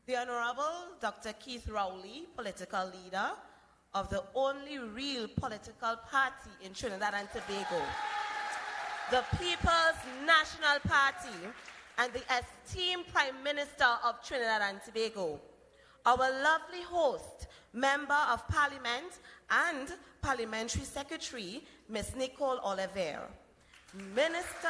The Honorable Dr. Keith Rowley, political leader of the only real political party in Trinidad and Tobago, the People's National Party, and the esteemed Prime Minister of Trinidad and Tobago, our lovely host, Member of Parliament and Parliamentary Secretary, Ms. Nicole Oliver, Minister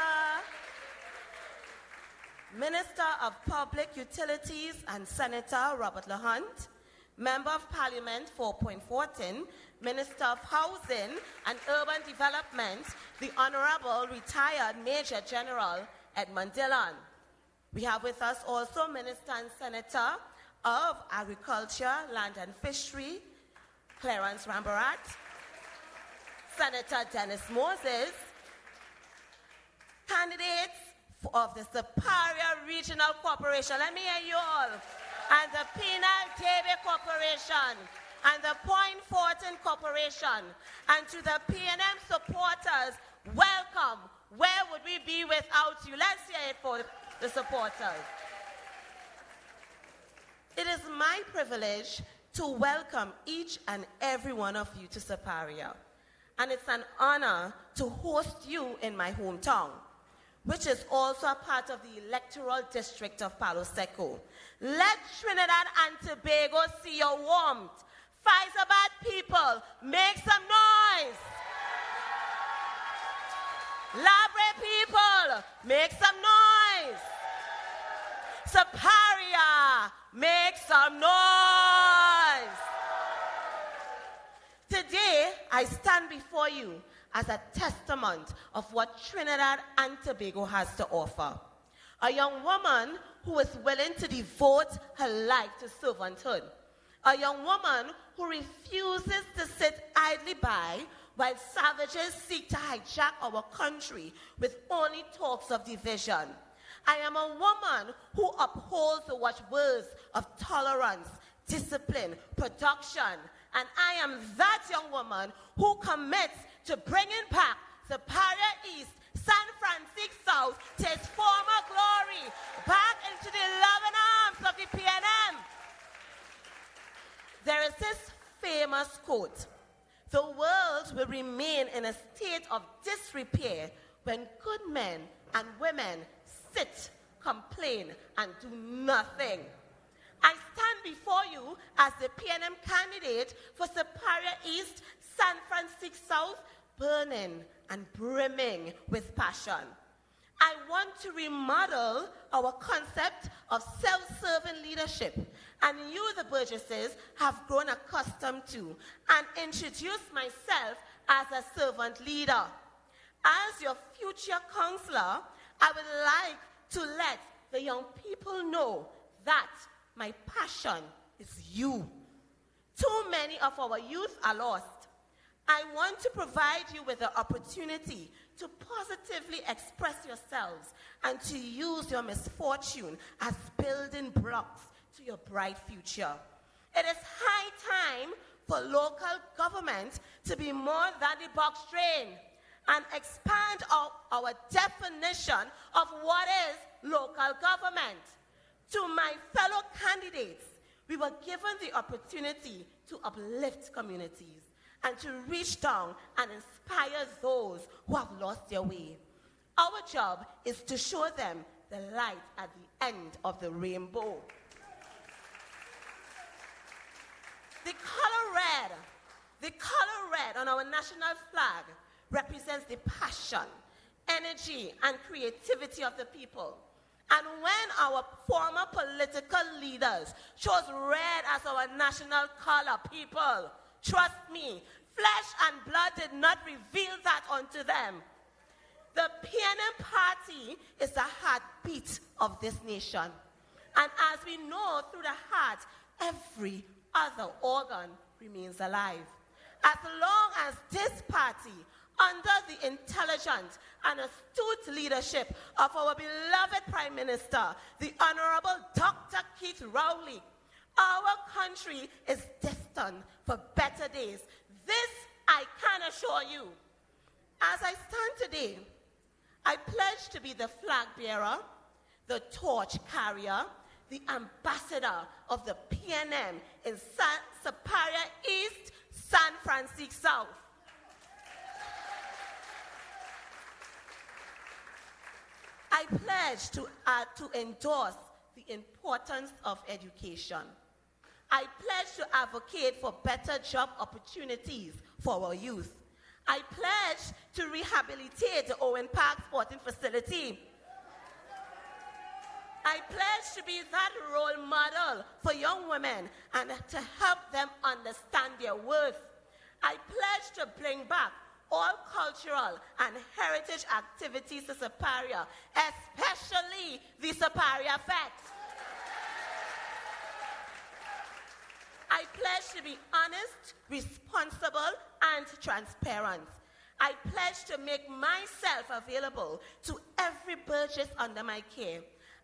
of Public Utilities and Senator Robert LaHunt, Member of Parliament for Point Fortin, Minister of Housing and Urban Development, the Honorable Retired Major General Edmund Dillon. We have with us also Minister and Senator of Agriculture, Land and Fishery, Clarence Rambarat, Senator Dennis Moses, candidates of the Siparia Regional Corporation, let me hear you all, and the Penal David Corporation, and the Point Fortin Corporation, and to the PNM supporters, welcome. Where would we be without you? Let's hear it for the supporters. It is my privilege to welcome each and every one of you to Siparia, and it's an honor to host you in my hometown, which is also a part of the electoral district of Palo Seco. Let Trinidad and Tobago see your warmth. Fyzabad people, make some noise. Labre people, make some noise. Siparia, make some noise. Today, I stand before you as a testament of what Trinidad and Tobago has to offer. A young woman who is willing to devote her life to servanthood. A young woman who refuses to sit idly by while savages seek to hijack our country with only talks of division. I am a woman who upholds the watchwords of tolerance, discipline, production, and I am that young woman who commits to bringing back Siparia East, San Francisco South to its former glory, back into the loving arms of the PNM. There is this famous quote: the world will remain in a state of disrepair when good men and women sit, complain, and do nothing. I stand before you as the PNM candidate for Siparia East, San Francisco South, burning and brimming with passion. I want to remodel our concept of self-serving leadership, and you, the Burgesses, have grown accustomed to, and introduce myself as a servant leader. As your future counselor, I would like to let the young people know that my passion is you. Too many of our youth are lost. I want to provide you with the opportunity to positively express yourselves and to use your misfortune as building blocks to your bright future. It is high time for local government to be more than the box train and expand our definition of what is local government. To my fellow candidates, we were given the opportunity to uplift communities and to reach down and inspire those who have lost their way. Our job is to show them the light at the end of the rainbow. The color red on our national flag represents the passion, energy, and creativity of the people. And when our former political leaders chose red as our national color, people, trust me, flesh and blood did not reveal that unto them. The PNM party is the heartbeat of this nation. And as we know, through the heart, every other organ remains alive. As long as this party, under the intelligent and astute leadership of our beloved Prime Minister, the Honorable Dr. Keith Rowley, our country is destined for better days. This I can assure you. As I stand today, I pledge to be the flag bearer, the torch carrier, the ambassador of the PNM in Siparia East, San Francisco South. I pledge to endorse the importance of education. I pledge to advocate for better job opportunities for our youth. I pledge to rehabilitate the Owen Park Sporting Facility. I pledge to be that role model for young women and to help them understand their worth. I pledge to bring back all cultural and heritage activities to Siparia, especially the Siparia Fest. I pledge to be honest, responsible, and transparent. I pledge to make myself available to every Burgess under my care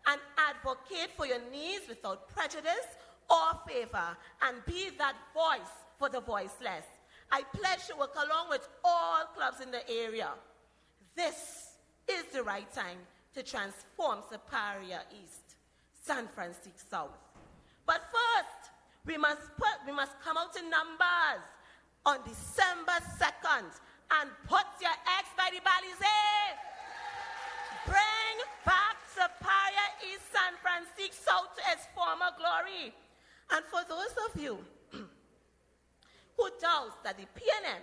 and advocate for your needs without prejudice or favor and be that voice for the voiceless. I pledge to work along with all clubs in the area. This is the right time to transform Siparia East, San Francisco South. But first, we must come out in numbers on December 2nd and put your eggs by the Balize. Bring back Siparia East, San Francisco South to its former glory. And for those of you who doubts that the PNM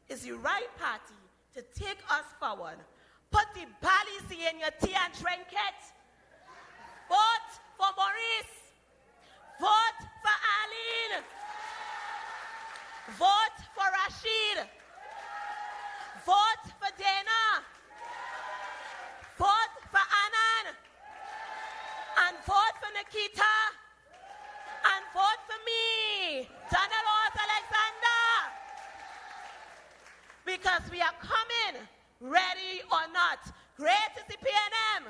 is the right party to take us forward, put the Balize in your tea and drink it. Vote for Maurice. Vote for Aline. Vote for Rashid. Vote for Dana. Vote for Anand. And vote for Nikita. And vote for me, Donald Alexander. Because we are coming, ready or not. Great is the PNM.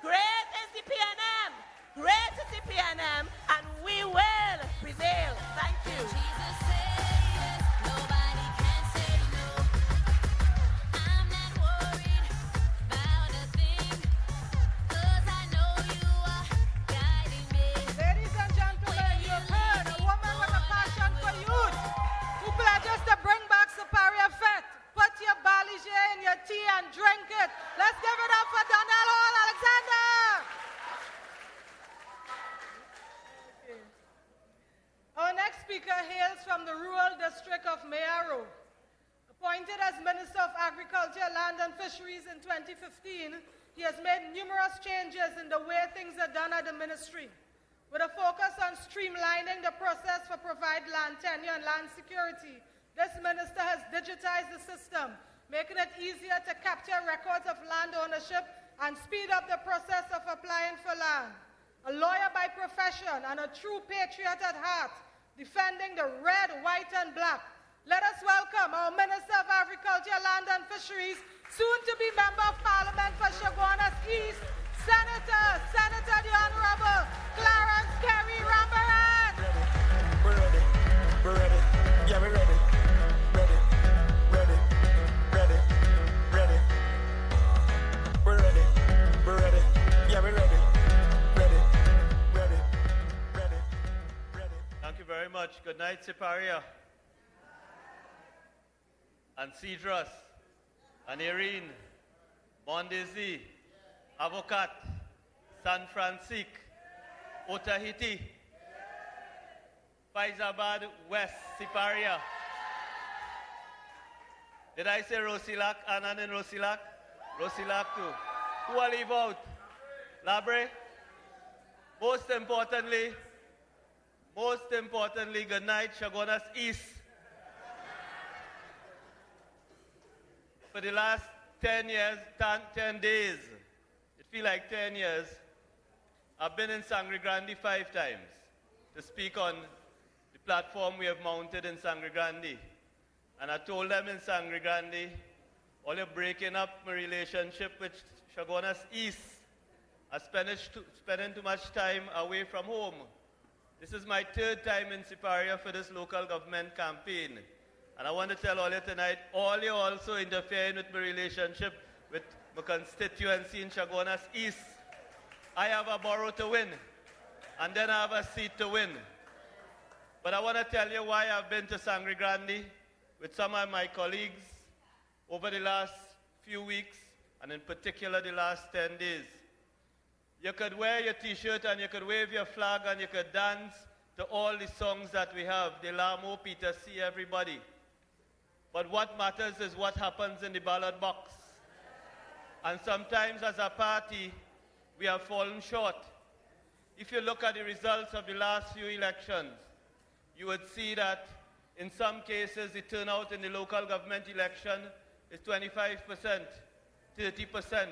Great is the PNM. Great is the PNM. And we will prevail. Thank you. Jesus said yes, nobody can say no. I'm not worried about a thing, 'cause I know you are guiding me. Ladies and gentlemen, you have heard a woman with a passion for youth who pledges to bring back Siparia Fete. Put your Balize in your tea and drink it. Let's give it up for Donello Alexander. Okay. Our next speaker hails from the rural district of Mayaro. Appointed as Minister of Agriculture, Land and Fisheries in 2015, he has made numerous changes in the way things are done at the ministry, with a focus on streamlining the process for provide land tenure and land security. This minister has digitized the system, making it easier to capture records of land ownership and speed up the process of applying for land. A lawyer by profession and a true patriot at heart, defending the red, white, and black. Let us welcome our Minister of Agriculture, Land and Fisheries, soon to be Member of Parliament for Chaguanas East, Senator the Honorable Clarence Kerry Rambaran. We're ready. We're ready. Yeah, we're ready. Ready. Ready. Ready. Ready. We're ready. We're ready. Yeah, we're ready. Ready. Ready. Ready. Ready. Thank you very much. Good night, Siparia. And Cedrus, and Irene, Mondesi, Avocat, San Francisco, Otahiti, Faizabad, West, Siparia. Did I say Rosilak? Anand in Rosilak? Rosilak too. Who will leave out? Labre? Most importantly, good night, Chaguanas East. For the last 10 years, 10 days, it feels like 10 years, I've been in Sangre Grande 5 times to speak on the platform we have mounted in Sangre Grande. And I told them in Sangre Grande, all you're breaking up my relationship with Chaguanas East. I'm spending too much time away from home. This is my 3rd time in Siparia for this local government campaign. And I want to tell all you tonight, all you also interfering with my relationship with my constituency in Chaguanas East. I have a borough to win, and then I have a seat to win. But I want to tell you why I've been to Sangre Grande with some of my colleagues over the last few weeks, and in particular the last 10 days. You could wear your t-shirt and you could wave your flag and you could dance to all the songs that we have. De Lamo, Peter C, everybody. But what matters is what happens in the ballot box. And sometimes as a party, we have fallen short. If you look at the results of the last few elections, you would see that in some cases the turnout in the local government election is 25%, 30%.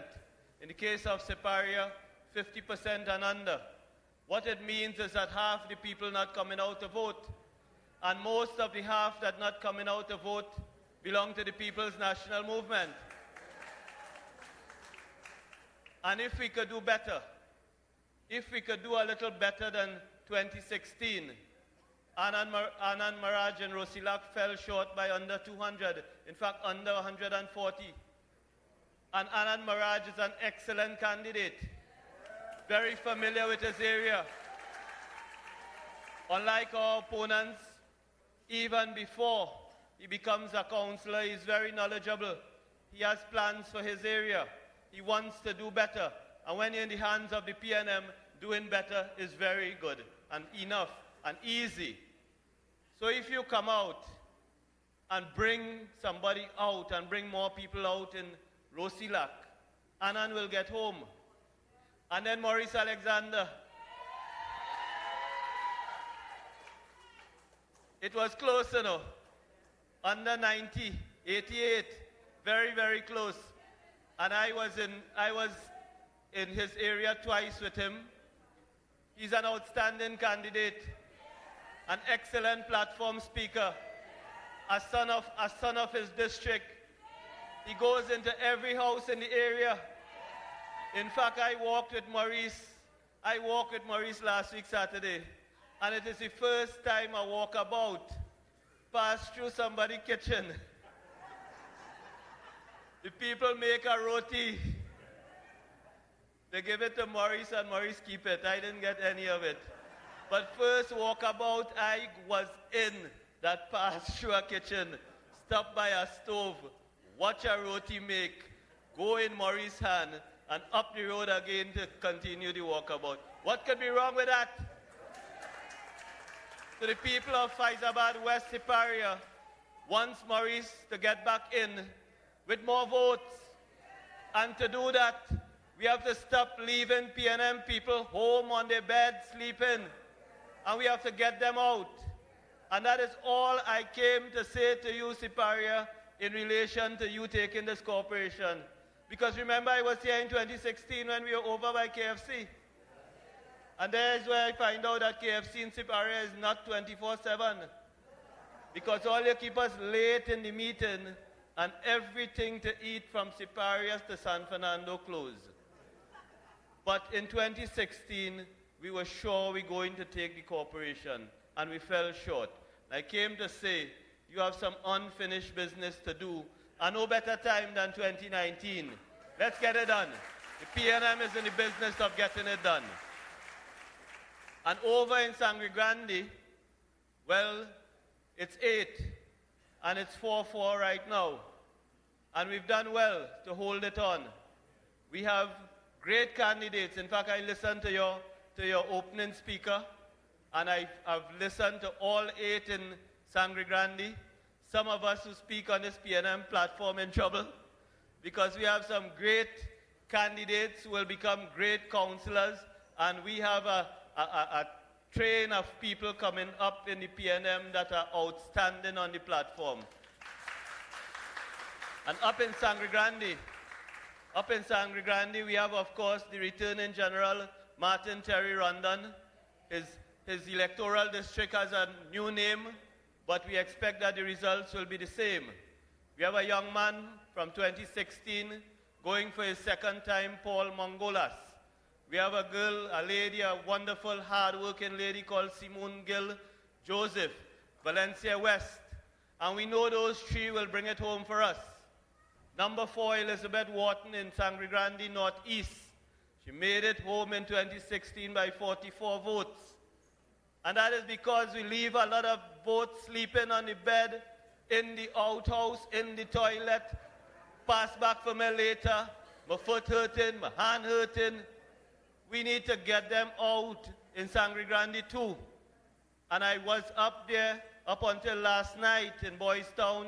In the case of Siparia, 50% and under. What it means is that half the people not coming out to vote. And most of the half that not coming out to vote belong to the People's National Movement. And if we could do better, if we could do a little better than 2016, Anand Maraj and Rosilak fell short by under 200, in fact under 140. And Anand Maraj is an excellent candidate, very familiar with his area. Unlike our opponents, even before he becomes a councillor, he's very knowledgeable. He has plans for his area. He wants to do better. And when you're in the hands of the PNM, doing better is very good and enough and easy. So if you come out and bring somebody out and bring more people out in Rosilak, Anand will get home. And then Maurice Alexander. It was close, you know. Under 90, 88. Very, very close. And I was in his area twice with him. He's an outstanding candidate, an excellent platform speaker, a son of his district. He goes into every house in the area. In fact, I walked with Maurice last week, Saturday, and it is the first time I walk about, pass through somebody's kitchen. The people make a roti. They give it to Maurice and Maurice keep it. I didn't get any of it. But first walkabout, I was in that pass through a kitchen, stop by a stove, watch a roti make, go in Maurice's hand, and up the road again to continue the walkabout. What could be wrong with that? To the people of Faizabad, West Siparia, wants Maurice to get back in with more votes. And to do that, we have to stop leaving PNM people home on their bed sleeping. And we have to get them out. And that is all I came to say to you, Siparia, in relation to you taking this corporation. Because remember, I was here in 2016 when we were over by KFC. And there is where I find out that KFC in Siparia is not 24/7. Because all you keep us late in the meeting and everything to eat from Siparia to San Fernando closed. But in 2016, we were sure we were going to take the corporation, and we fell short. I came to say, you have some unfinished business to do, and no better time than 2019. Let's get it done. The PNM is in the business of getting it done. And over in Sangre Grande, well, it's 8, and it's 4-4 right now. And we've done well to hold it on. We have great candidates. In fact, I listened to your opening speaker, and I've listened to all 8 in Sangre Grande. Some of us who speak on this PNM platform in trouble, because we have some great candidates who will become great councillors, and we have a train of people coming up in the PNM that are outstanding on the platform. And up in Sangre Grande, we have, of course, the returning General Martin Terry Rondon. His electoral district has a new name, but we expect that the results will be the same. We have a young man from 2016 going for his second time, Paul Mongolas. We have a girl, a lady, a wonderful, hard-working lady called Simone Gill Joseph, Valencia West. And we know those 3 will bring it home for us. Number 4, Elizabeth Wharton in Sangre Grande Northeast. She made it home in 2016 by 44 votes. And that is because we leave a lot of votes sleeping on the bed, in the outhouse, in the toilet, pass back for me later, my foot hurting, my hand hurting. We need to get them out in Sangre Grande too. And I was up there up until last night in Boys Town